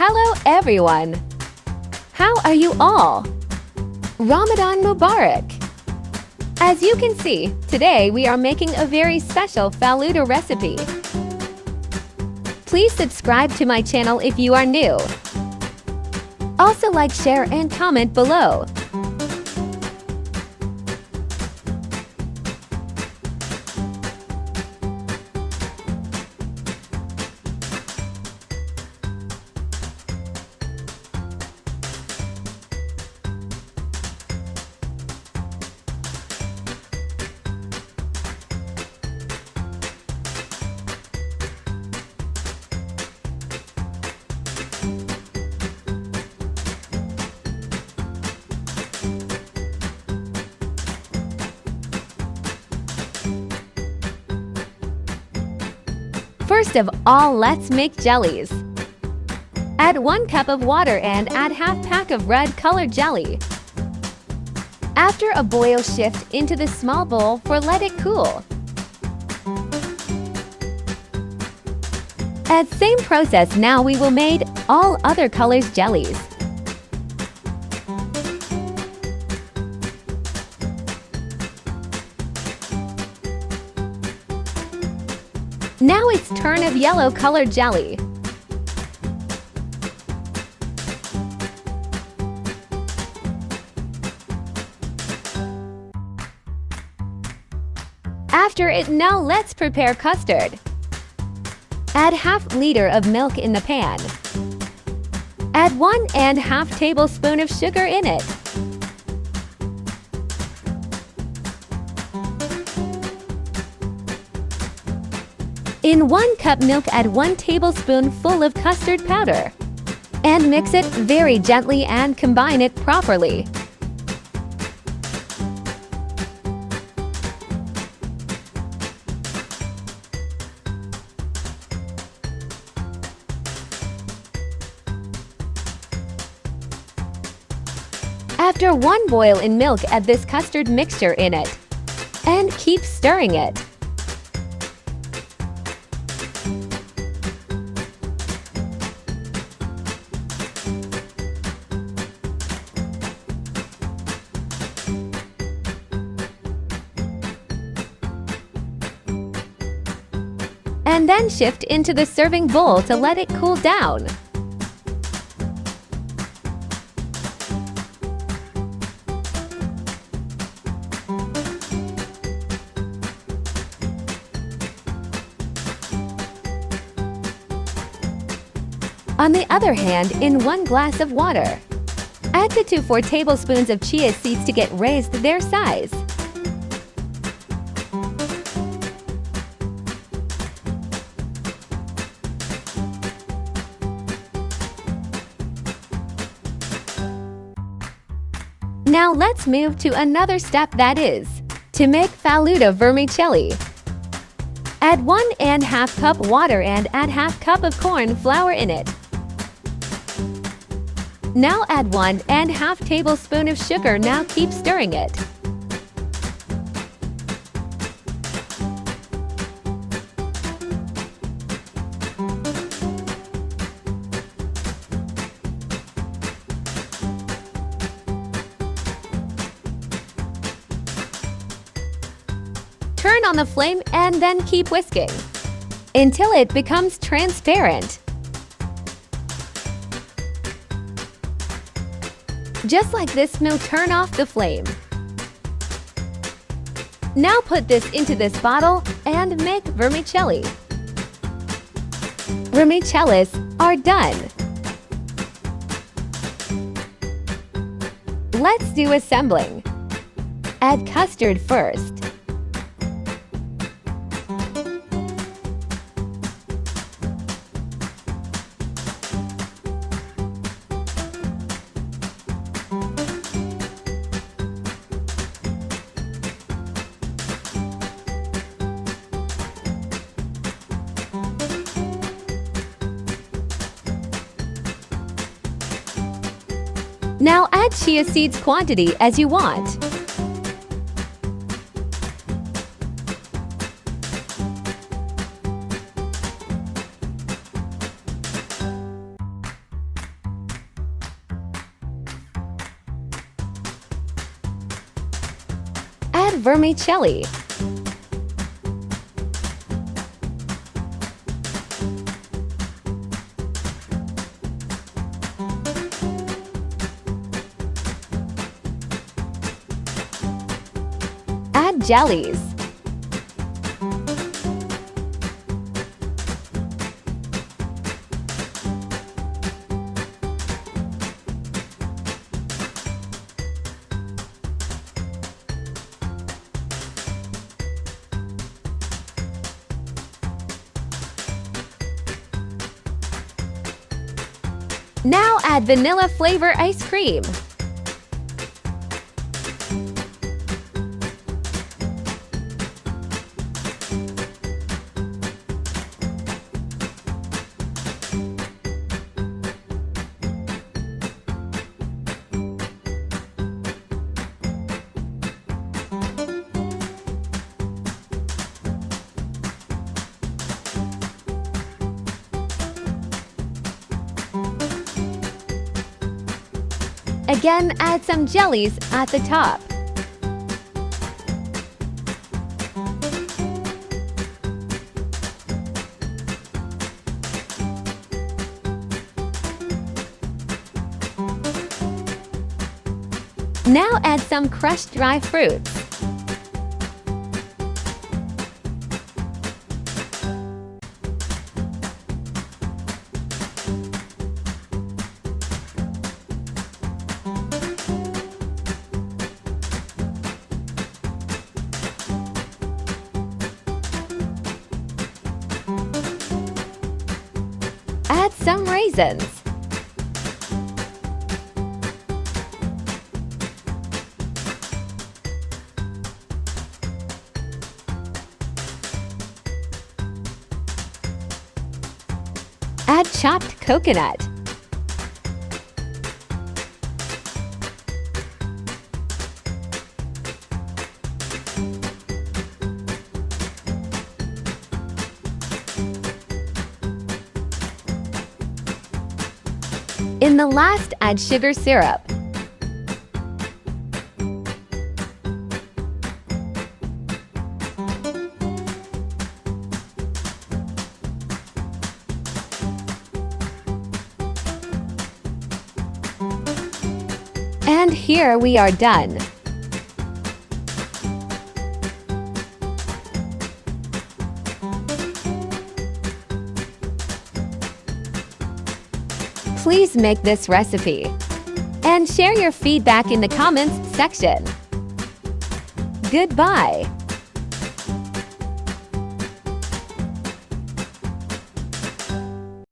Hello everyone! How are you all? Ramadan Mubarak! As you can see, today we are making a very special Falooda recipe. Please subscribe to my channel if you are new. Also like, share and comment below. First of all, let's make jellies. Add 1 cup of water and add half pack of red colored jelly. After a boil, shift into the small bowl for let it cool. As same process, now we will made all other colors jellies. Now it's turn of yellow colored jelly. After it, now let's prepare custard. Add half liter of milk in the pan. Add 1.5 tablespoon of sugar in it. In 1 cup milk, add 1 tablespoon full of custard powder. And mix it very gently and combine it properly. After 1 boil in milk, add this custard mixture in it. And keep stirring it. And then shift into the serving bowl to let it cool down. On the other hand, in 1 glass of water, add 2 to 4 tablespoons of chia seeds to get raised their size. Now let's move to another step, that is, to make Falooda vermicelli. Add 1.5 cup water and add half cup of corn flour in it. Now add 1.5 tablespoon of sugar. Now keep stirring it. Turn on the flame and then keep whisking until it becomes transparent. Just like this, now turn off the flame. Now put this into this bottle and make vermicelli. Vermicellis are done. Let's do assembling. Add custard first. Now add chia seeds quantity as you want. vermicelli. Add jellies. Now add vanilla flavor ice cream. Again, add some jellies at the top. Now add some crushed dry fruits. Add some raisins. Add chopped coconut. In the last, add sugar syrup. And here we are done. Please make this recipe and share your feedback in the comments section. Goodbye.